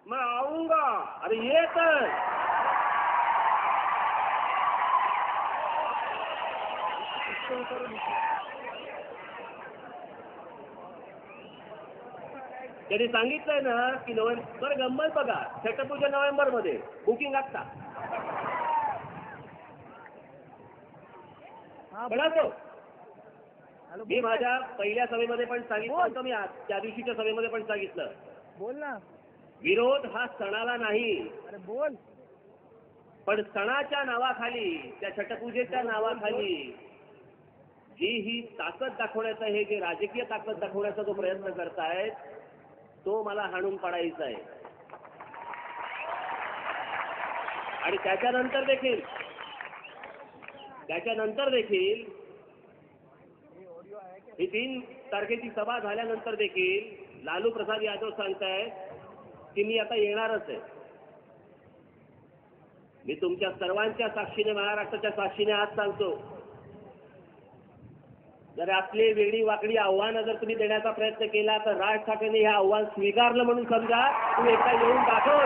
मैं आऊंगा. अरे ये तर. त्यांनी सांगितलंय ना की नोव्हेंबर गंमत बघा, छटपूजा नोव्हेंबर मध्ये बुकिंग आत्ता. कळतो. मी माझ्या पहिल्या सभेमध्ये पण सांगितलं होतं, मी त्या दिवशीच्या सभेमध्ये पण सांगितलं. बोल ना. विरोध हा सणाला नाही. अरे बोल. पण सणाच्या नावाखाली, त्या छटपूजेच्या नावाखाली जी ही ताकद दाखवण्याचा, हे जे राजकीय ताकद दाखवण्याचा जो प्रयत्न करतायत, तो मला हाणून पाडायचा आहे. आणि त्याच्यानंतर देखील ही 3 तारखेची सभा झाल्यानंतर देखील लालू प्रसाद यादव सांगतायत की मी आता येणारच आहे. मी तुमच्या सर्वांच्या साक्षीने, महाराष्ट्राच्या साक्षीने आज सांगतो, जर आपली वेगळी वाकडी आव्हानं जर तुम्ही देण्याचा प्रयत्न केला तर राज ठाकरेंनी हे आव्हान स्वीकारलं म्हणून समजा. तू एकदा येऊन दाखव.